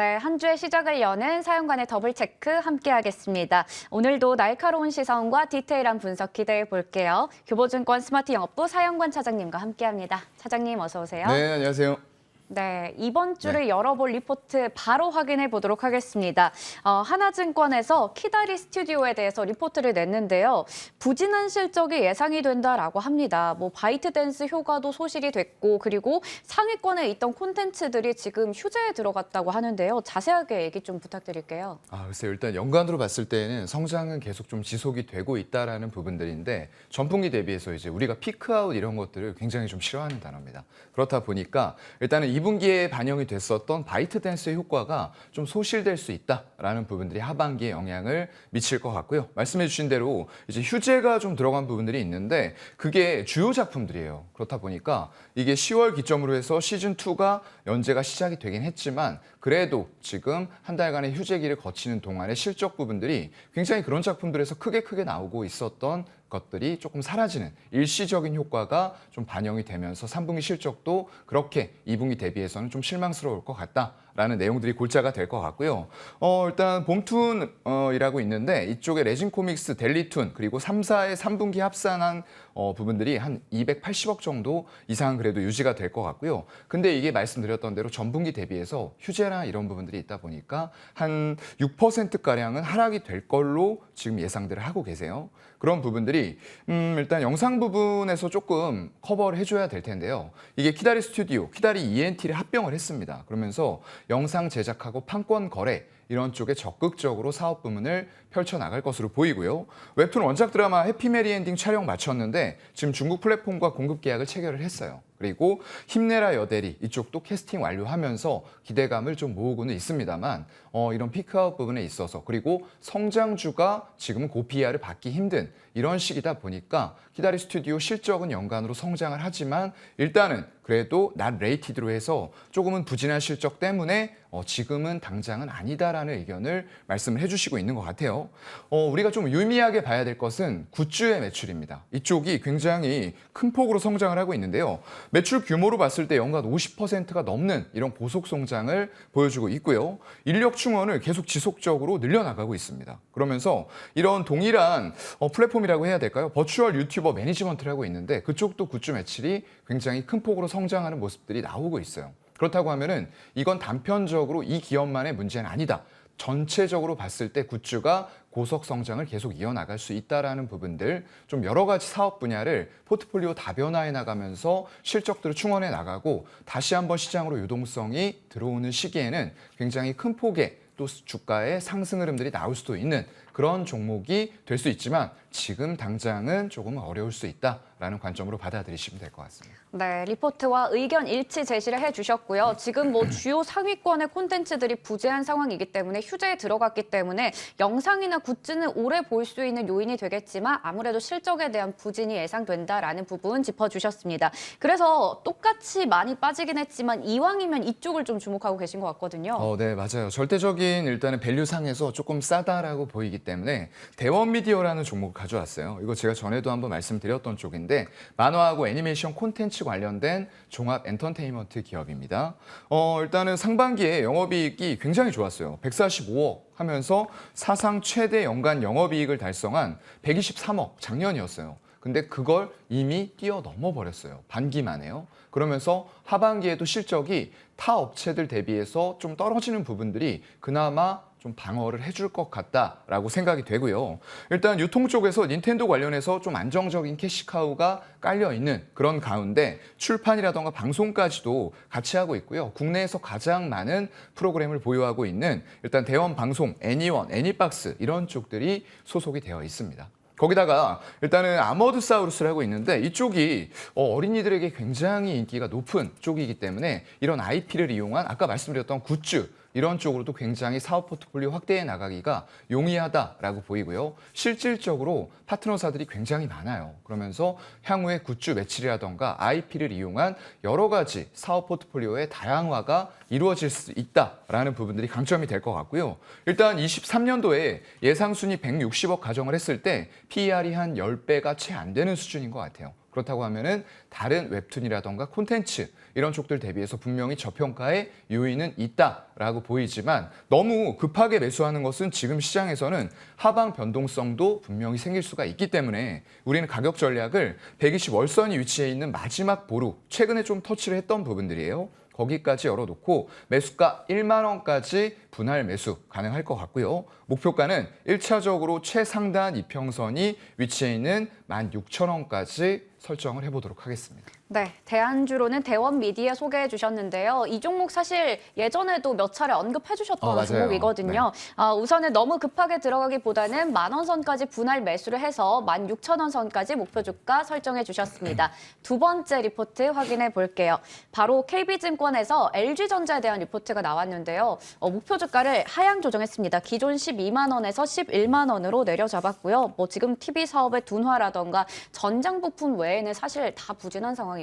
네, 한 주의 시작을 여는 사연관의 더블체크 함께하겠습니다. 오늘도 날카로운 시선과 디테일한 분석 기대해 볼게요. 교보증권 스마트영업부 사연관 차장님과 함께합니다. 차장님 어서 오세요. 네, 안녕하세요. 네, 이번 주를 열어볼 리포트 바로 확인해 보도록 하겠습니다. 하나증권에서 키다리 스튜디오에 대해서 리포트를 냈는데요. 부진한 실적이 예상이 된다라고 합니다. 바이트댄스 효과도 소실이 됐고 그리고 상위권에 있던 콘텐츠들이 지금 휴재에 들어갔다고 하는데요. 자세하게 얘기 좀 부탁드릴게요. 글쎄요. 일단 연간으로 봤을 때는 성장은 계속 좀 지속이 되고 있다라는 부분들인데 전분기 대비해서 이제 우리가 피크아웃 이런 것들을 굉장히 좀 싫어하는 단어입니다. 그렇다 보니까 일단은 2분기에 반영이 됐었던 바이트댄스의 효과가 좀 소실될 수 있다라는 부분들이 하반기에 영향을 미칠 것 같고요. 말씀해 주신 대로 이제 휴재가 좀 들어간 부분들이 있는데 그게 주요 작품들이에요. 그렇다 보니까 이게 10월 기점으로 해서 시즌2가 연재가 시작이 되긴 했지만 그래도 지금 한 달간의 휴재기를 거치는 동안의 실적 부분들이 굉장히 그런 작품들에서 크게 나오고 있었던 것들이 조금 사라지는 일시적인 효과가 좀 반영이 되면서 3분기 실적도 그렇게 2분기 대비해서는 좀 실망스러울 것 같다라는 내용들이 골자가 될 것 같고요. 일단 봄툰이라고 있는데 이쪽에 레진코믹스, 델리툰 그리고 3사의 3분기 합산한 부분들이 한 280억 정도 이상 그래도 유지가 될 것 같고요. 근데 이게 말씀드렸던 대로 전분기 대비해서 휴재나 이런 부분들이 있다 보니까 한 6%가량은 하락이 될 걸로 지금 예상들을 하고 계세요. 그런 부분들이 일단 영상 부분에서 조금 커버를 해줘야 될 텐데요. 이게 키다리 스튜디오, 키다리 ENT를 합병을 했습니다. 그러면서 영상 제작하고 판권 거래 이런 쪽에 적극적으로 사업 부문을 펼쳐나갈 것으로 보이고요. 웹툰 원작 드라마 해피메리 엔딩 촬영 마쳤는데 지금 중국 플랫폼과 공급 계약을 체결을 했어요. 그리고 힘내라 여대리 이쪽도 캐스팅 완료하면서 기대감을 좀 모으고는 있습니다만 이런 피크아웃 부분에 있어서 그리고 성장주가 지금은 고PR을 받기 힘든 이런 시기다 보니까 키다리 스튜디오 실적은 연간으로 성장을 하지만 일단은 그래도 낫 레이티드로 해서 조금은 부진한 실적 때문에 지금은 당장은 아니다라는 의견을 말씀을 해주시고 있는 것 같아요. 우리가 좀 유의미하게 봐야 될 것은 굿즈의 매출입니다. 이쪽이 굉장히 큰 폭으로 성장을 하고 있는데요. 매출 규모로 봤을 때 연간 50%가 넘는 이런 고속 성장을 보여주고 있고요. 인력 충원을 계속 지속적으로 늘려나가고 있습니다. 그러면서 이런 동일한 플랫폼이라고 해야 될까요? 버추얼 유튜버 매니지먼트를 하고 있는데 그쪽도 굿즈 매출이 굉장히 큰 폭으로 성장하는 모습들이 나오고 있어요. 그렇다고 하면은 이건 단편적으로 이 기업만의 문제는 아니다. 전체적으로 봤을 때 굿즈가 고속 성장을 계속 이어나갈 수 있다라는 부분들 좀 여러 가지 사업 분야를 포트폴리오 다변화해 나가면서 실적들을 충원해 나가고 다시 한번 시장으로 유동성이 들어오는 시기에는 굉장히 큰 폭의 또 주가의 상승 흐름들이 나올 수도 있는 그런 종목이 될 수 있지만 지금 당장은 조금 어려울 수 있다라는 관점으로 받아들이시면 될 것 같습니다. 네, 리포트와 의견 일치 제시를 해주셨고요. 지금 주요 상위권의 콘텐츠들이 부재한 상황이기 때문에 휴재에 들어갔기 때문에 영상이나 굿즈는 오래 볼 수 있는 요인이 되겠지만 아무래도 실적에 대한 부진이 예상된다라는 부분 짚어주셨습니다. 그래서 똑같이 많이 빠지긴 했지만 이왕이면 이쪽을 좀 주목하고 계신 것 같거든요. 네, 맞아요. 절대적인 일단은 밸류상에서 조금 싸다라고 보이기 때문에 대원미디어라는 종목을 가져왔어요. 이거 제가 전에도 한번 말씀드렸던 쪽인데 만화하고 애니메이션 콘텐츠 관련된 종합 엔터테인먼트 기업입니다. 일단은 상반기에 영업이익이 굉장히 좋았어요. 145억 하면서 사상 최대 연간 영업이익을 달성한 123억 작년이었어요. 근데 그걸 이미 뛰어넘어 버렸어요. 반기 만에요. 그러면서 하반기에도 실적이 타 업체들 대비해서 좀 떨어지는 부분들이 그나마 좀 방어를 해줄 것 같다라고 생각이 되고요. 일단 유통 쪽에서 닌텐도 관련해서 좀 안정적인 캐시카우가 깔려있는 그런 가운데 출판이라던가 방송까지도 같이 하고 있고요. 국내에서 가장 많은 프로그램을 보유하고 있는 일단 대원 방송, 애니원, 애니박스 이런 쪽들이 소속이 되어 있습니다. 거기다가 일단은 아머드 사우루스를 하고 있는데 이쪽이 어린이들에게 굉장히 인기가 높은 쪽이기 때문에 이런 IP를 이용한 아까 말씀드렸던 굿즈 이런 쪽으로도 굉장히 사업 포트폴리오 확대해 나가기가 용이하다라고 보이고요. 실질적으로 파트너사들이 굉장히 많아요. 그러면서 향후에 굿즈 매출이라던가 IP를 이용한 여러 가지 사업 포트폴리오의 다양화가 이루어질 수 있다라는 부분들이 강점이 될 것 같고요. 일단 23년도에 예상 순위 160억 가정을 했을 때 PER이 한 10배가 채 안 되는 수준인 것 같아요. 그렇다고 하면은 다른 웹툰이라던가 콘텐츠 이런 쪽들 대비해서 분명히 저평가의 요인은 있다라고 보이지만 너무 급하게 매수하는 것은 지금 시장에서는 하방 변동성도 분명히 생길 수가 있기 때문에 우리는 가격 전략을 120 월선이 위치해 있는 마지막 보루, 최근에 좀 터치를 했던 부분들이에요. 거기까지 열어놓고 매수가 1만 원까지 분할 매수 가능할 것 같고요. 목표가는 1차적으로 최상단 이평선이 위치해 있는 16,000원까지 설정을 해보도록 하겠습니다. 네, 대안주로는 대원미디어 소개해 주셨는데요. 이 종목 사실 예전에도 몇 차례 언급해 주셨던 맞아요. 종목이거든요. 우선은 너무 급하게 들어가기보다는 10,000원 선까지 분할 매수를 해서 16,000원 선까지 목표 주가 설정해 주셨습니다. 두 번째 리포트 확인해 볼게요. 바로 KB증권에서 LG전자에 대한 리포트가 나왔는데요. 목표 주가를 하향 조정했습니다. 기존 12만 원에서 11만 원으로 내려잡았고요. 지금 TV 사업의 둔화라던가 전장 부품 외에는 사실 다 부진한 상황이거든요.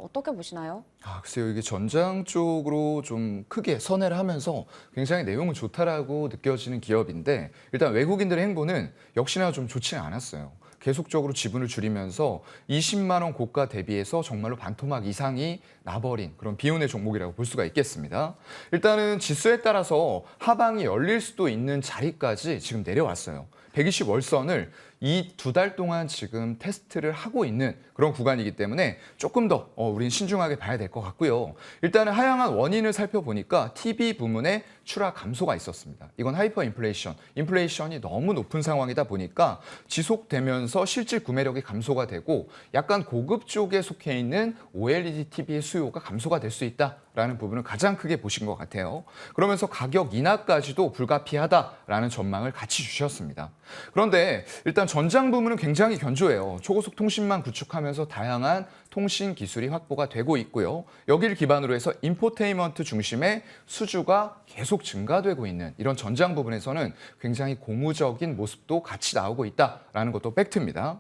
어떻게 보시나요? 글쎄요. 이게 전장 쪽으로 좀 크게 선회를 하면서 굉장히 내용은 좋다라고 느껴지는 기업인데 일단 외국인들의 행보는 역시나 좀 좋지는 않았어요. 계속적으로 지분을 줄이면서 20만 원 고가 대비해서 정말로 반토막 이상이 나버린 그런 비운의 종목이라고 볼 수가 있겠습니다. 일단은 지수에 따라서 하방이 열릴 수도 있는 자리까지 지금 내려왔어요. 120 월선을 이 2달 동안 지금 테스트를 하고 있는 그런 구간이기 때문에 조금 더 우린 신중하게 봐야 될 것 같고요. 일단은 하향한 원인을 살펴보니까 TV 부문에 추락 감소가 있었습니다. 이건 하이퍼 인플레이션, 인플레이션이 너무 높은 상황이다 보니까 지속되면서 실질 구매력이 감소가 되고 약간 고급 쪽에 속해 있는 OLED TV의 수요가 감소가 될 수 있다라는 부분을 가장 크게 보신 것 같아요. 그러면서 가격 인하까지도 불가피하다라는 전망을 같이 주셨습니다. 그런데 일단 전장 부문은 굉장히 견조해요. 초고속 통신망 구축하면서 다양한 통신 기술이 확보가 되고 있고요. 여기를 기반으로 해서 인포테인먼트 중심의 수주가 계속 증가되고 있는 이런 전장 부분에서는 굉장히 고무적인 모습도 같이 나오고 있다라는 것도 팩트입니다.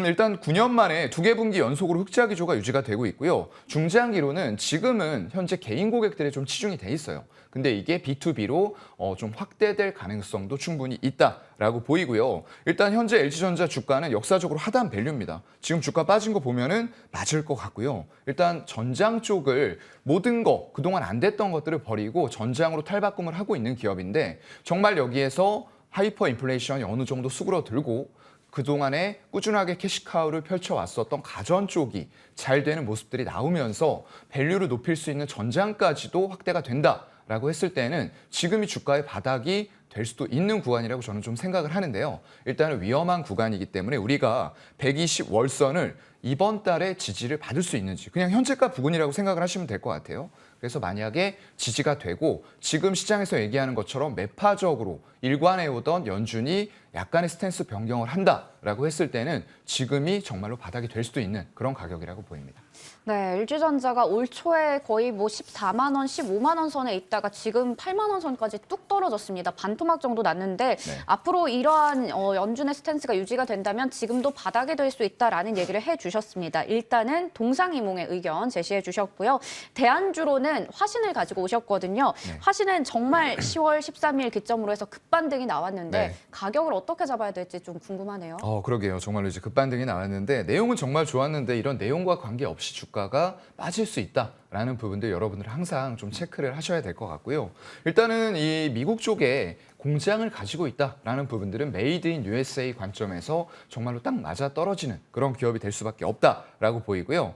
일단 9년 만에 2개 분기 연속으로 흑자 기조가 유지가 되고 있고요. 중장기로는 지금은 현재 개인 고객들에 좀 치중이 돼 있어요. 근데 이게 B2B로 좀 확대될 가능성도 충분히 있다라고 보이고요. 일단 현재 LG전자 주가는 역사적으로 하단 밸류입니다. 지금 주가 빠진 거 보면은 맞을 것 같고요. 일단 전장 쪽을 모든 거 그동안 안 됐던 것들을 버리고 전장으로 탈바꿈을 하고 있는 기업인데 정말 여기에서 하이퍼 인플레이션이 어느 정도 수그러들고 그동안에 꾸준하게 캐시카우를 펼쳐왔었던 가전 쪽이 잘 되는 모습들이 나오면서 밸류를 높일 수 있는 전장까지도 확대가 된다라고 했을 때는 지금이 주가의 바닥이 될 수도 있는 구간이라고 저는 좀 생각을 하는데요. 일단은 위험한 구간이기 때문에 우리가 120 월선을 이번 달에 지지를 받을 수 있는지 그냥 현재가 부근이라고 생각을 하시면 될 것 같아요. 그래서 만약에 지지가 되고 지금 시장에서 얘기하는 것처럼 매파적으로 일관해오던 연준이 약간의 스탠스 변경을 한다라고 했을 때는 지금이 정말로 바닥이 될 수도 있는 그런 가격이라고 보입니다. 네, LG전자가 올 초에 거의 14만 원, 15만 원 선에 있다가 지금 8만 원 선까지 뚝 떨어졌습니다. 반토막 정도 났는데 앞으로 이러한 연준의 스탠스가 유지가 된다면 지금도 바닥이 될 수 있다라는 얘기를 해주셨습니다. 일단은 동상이몽의 의견 제시해 주셨고요. 대안주로는 화신을 가지고 오셨거든요. 화신은 정말 10월 13일 기점으로 해서 급반등이 나왔는데 가격을 어떻게 잡아야 될지 좀 궁금하네요. 그러게요. 정말로 이제 급반등이 나왔는데 내용은 정말 좋았는데 이런 내용과 관계없이 주가가 빠질 수 있다라는 부분들 여러분들 항상 좀 체크를 하셔야 될 것 같고요. 일단은 이 미국 쪽에 공장을 가지고 있다라는 부분들은 메이드 인 USA 관점에서 정말로 딱 맞아 떨어지는 그런 기업이 될 수밖에 없다라고 보이고요.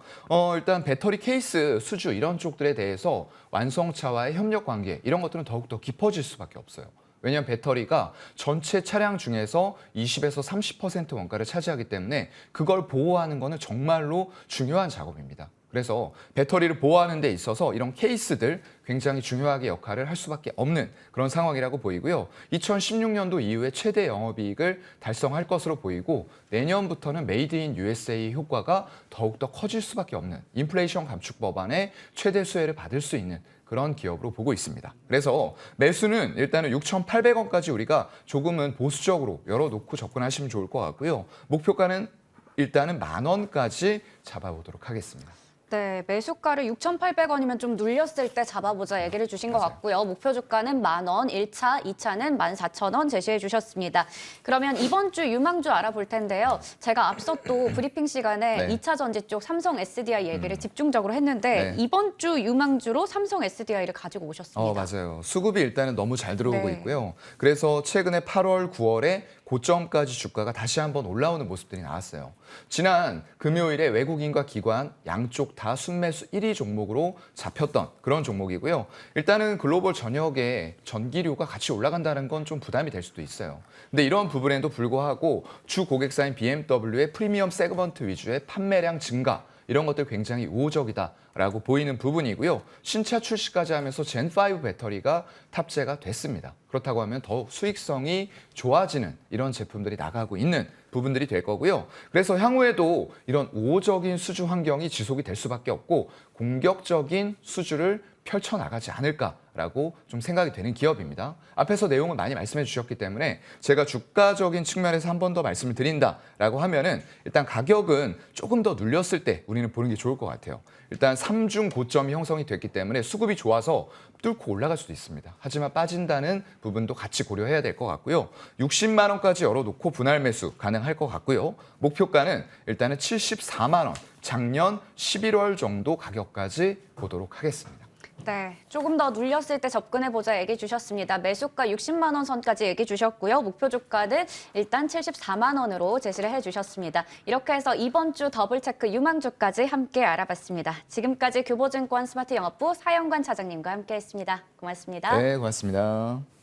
일단 배터리 케이스 수주 이런 쪽들에 대해서 완성차와의 협력 관계 이런 것들은 더욱더 깊어질 수밖에 없어요. 왜냐하면 배터리가 전체 차량 중에서 20에서 30% 원가를 차지하기 때문에 그걸 보호하는 거는 정말로 중요한 작업입니다. 그래서 배터리를 보호하는 데 있어서 이런 케이스들 굉장히 중요하게 역할을 할 수밖에 없는 그런 상황이라고 보이고요. 2016년도 이후에 최대 영업이익을 달성할 것으로 보이고 내년부터는 메이드 인 USA 효과가 더욱더 커질 수밖에 없는 인플레이션 감축 법안의 최대 수혜를 받을 수 있는 그런 기업으로 보고 있습니다. 그래서 매수는 일단은 6,800원까지 우리가 조금은 보수적으로 열어놓고 접근하시면 좋을 것 같고요. 목표가는 일단은 10,000원까지 잡아보도록 하겠습니다. 네, 매수가를 6,800원이면 좀 눌렸을 때 잡아보자 얘기를 주신 것 맞아요. 같고요. 목표 주가는 10,000원, 1차, 2차는 14,000원 제시해 주셨습니다. 그러면 이번 주 유망주 알아볼 텐데요. 제가 앞서 또 브리핑 시간에 네. 2차 전지 쪽 삼성 SDI 얘기를 집중적으로 했는데 네. 이번 주 유망주로 삼성 SDI를 가지고 오셨습니다. 맞아요. 수급이 일단은 너무 잘 들어오고 네. 있고요. 그래서 최근에 8월, 9월에 고점까지 주가가 다시 한번 올라오는 모습들이 나왔어요. 지난 금요일에 외국인과 기관 양쪽 다 순매수 1위 종목으로 잡혔던 그런 종목이고요. 일단은 글로벌 전역에 전기료가 같이 올라간다는 건 좀 부담이 될 수도 있어요. 근데 이런 부분에도 불구하고 주 고객사인 BMW의 프리미엄 세그먼트 위주의 판매량 증가 이런 것들 굉장히 우호적이다라고 보이는 부분이고요. 신차 출시까지 하면서 젠5 배터리가 탑재가 됐습니다. 그렇다고 하면 더욱 수익성이 좋아지는 이런 제품들이 나가고 있는 부분들이 될 거고요. 그래서 향후에도 이런 우호적인 수주 환경이 지속이 될 수밖에 없고 공격적인 수주를 펼쳐나가지 않을까라고 좀 생각이 되는 기업입니다. 앞에서 내용을 많이 말씀해 주셨기 때문에 제가 주가적인 측면에서 한 번 더 말씀을 드린다라고 하면은 일단 가격은 조금 더 눌렸을 때 우리는 보는 게 좋을 것 같아요. 일단 3중 고점이 형성이 됐기 때문에 수급이 좋아서 뚫고 올라갈 수도 있습니다. 하지만 빠진다는 부분도 같이 고려해야 될 것 같고요. 60만 원까지 열어놓고 분할 매수 가능할 것 같고요. 목표가는 일단은 74만 원, 작년 11월 정도 가격까지 보도록 하겠습니다. 네, 조금 더 눌렸을 때 접근해보자 얘기 주셨습니다. 매수가 60만 원 선까지 얘기 주셨고요. 목표 주가는 일단 74만 원으로 제시를 해주셨습니다. 이렇게 해서 이번 주 더블체크 유망주까지 함께 알아봤습니다. 지금까지 교보증권 스마트영업부 사영관 차장님과 함께했습니다. 고맙습니다. 네, 고맙습니다.